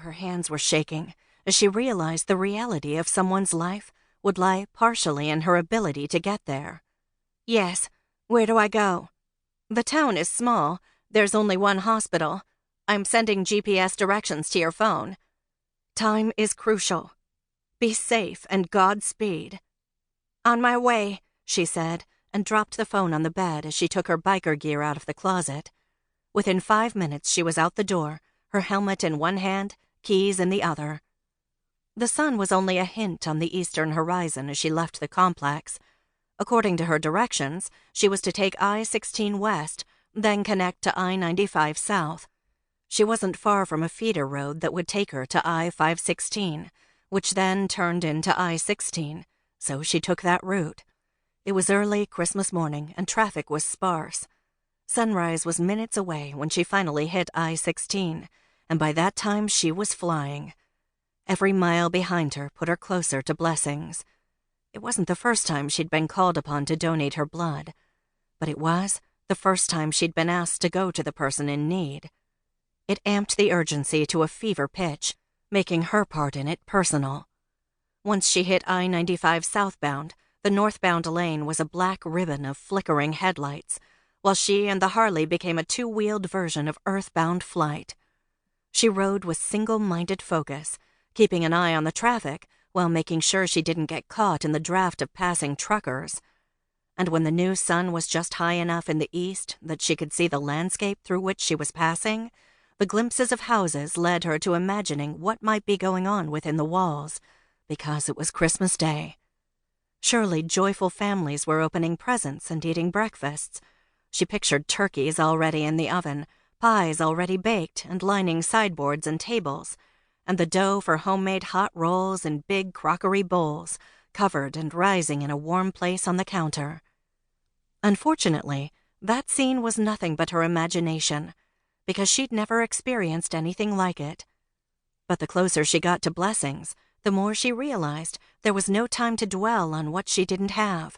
her hands were shaking as she realized the reality of someone's life would lie partially in her ability to get there. "Yes, where do I go?" "The town is small. There's only one hospital. I'm sending GPS directions to your phone. Time is crucial. Be safe and Godspeed." "On my way," she said, and dropped the phone on the bed as she took her biker gear out of the closet. Within 5 minutes, she was out the door, her helmet in one hand, keys in the other. The sun was only a hint on the eastern horizon as she left the complex. According to her directions, she was to take I-16 west, then connect to I-95 south. She wasn't far from a feeder road that would take her to I-516, which then turned into I-16, so she took that route. It was early Christmas morning, and traffic was sparse. Sunrise was minutes away when she finally hit I-16, and by that time she was flying. Every mile behind her put her closer to blessings. It wasn't the first time she'd been called upon to donate her blood, but it was the first time she'd been asked to go to the person in need. It amped the urgency to a fever pitch, making her part in it personal. Once she hit I-95 southbound, the northbound lane was a black ribbon of flickering headlights, while she and the Harley became a two-wheeled version of earthbound flight. She rode with single-minded focus, keeping an eye on the traffic while making sure she didn't get caught in the draft of passing truckers. And when the new sun was just high enough in the east that she could see the landscape through which she was passing, the glimpses of houses led her to imagining what might be going on within the walls, because it was Christmas Day. Surely joyful families were opening presents and eating breakfasts. She pictured turkeys already in the oven, pies already baked and lining sideboards and tables, and the dough for homemade hot rolls in big crockery bowls, covered and rising in a warm place on the counter. Unfortunately, that scene was nothing but her imagination, because she'd never experienced anything like it. But the closer she got to blessings, the more she realized there was no time to dwell on what she didn't have.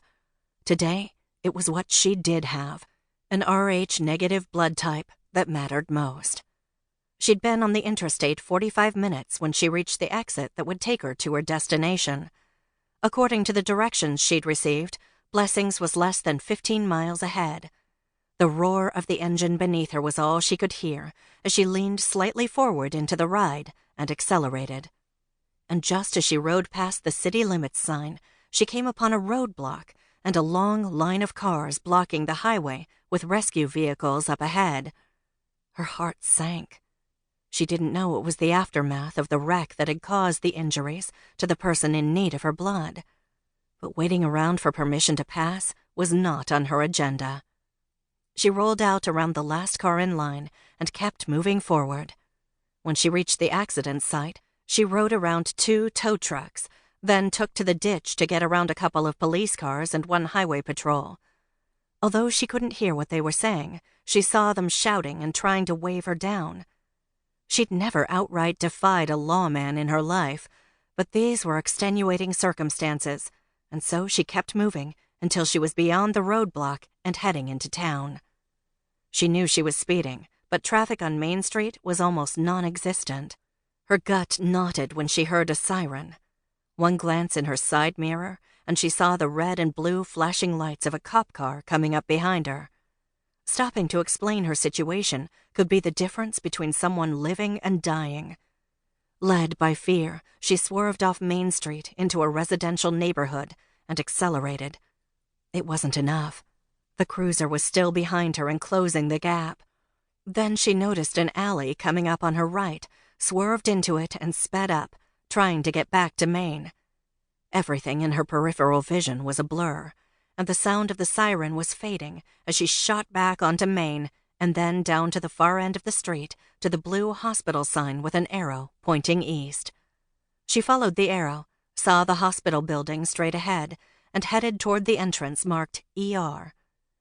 Today, it was what she did have, an Rh-negative blood type that mattered most. She'd been on the interstate 45 minutes when she reached the exit that would take her to her destination. According to the directions she'd received, Blessings was less than 15 miles ahead. The roar of the engine beneath her was all she could hear as she leaned slightly forward into the ride and accelerated. And just as she rode past the city limits sign, she came upon a roadblock and a long line of cars blocking the highway with rescue vehicles up ahead. Her heart sank. She didn't know it was the aftermath of the wreck that had caused the injuries to the person in need of her blood. But waiting around for permission to pass was not on her agenda. She rolled out around the last car in line and kept moving forward. When she reached the accident site, she rode around 2 tow trucks, then took to the ditch to get around a couple of police cars and one highway patrol. Although she couldn't hear what they were saying, she saw them shouting and trying to wave her down. She'd never outright defied a lawman in her life, but these were extenuating circumstances, and so she kept moving until she was beyond the roadblock and heading into town. She knew she was speeding, but traffic on Main Street was almost non-existent. Her gut knotted when she heard a siren. One glance in her side mirror, and she saw the red and blue flashing lights of a cop car coming up behind her. Stopping to explain her situation could be the difference between someone living and dying. Led by fear, she swerved off Main Street into a residential neighborhood and accelerated. It wasn't enough. The cruiser was still behind her and closing the gap. Then she noticed an alley coming up on her right, swerved into it and sped up, trying to get back to Main. Everything in her peripheral vision was a blur, and the sound of the siren was fading as she shot back onto Main and then down to the far end of the street to the blue hospital sign with an arrow pointing east. She followed the arrow, saw the hospital building straight ahead, and headed toward the entrance marked ER.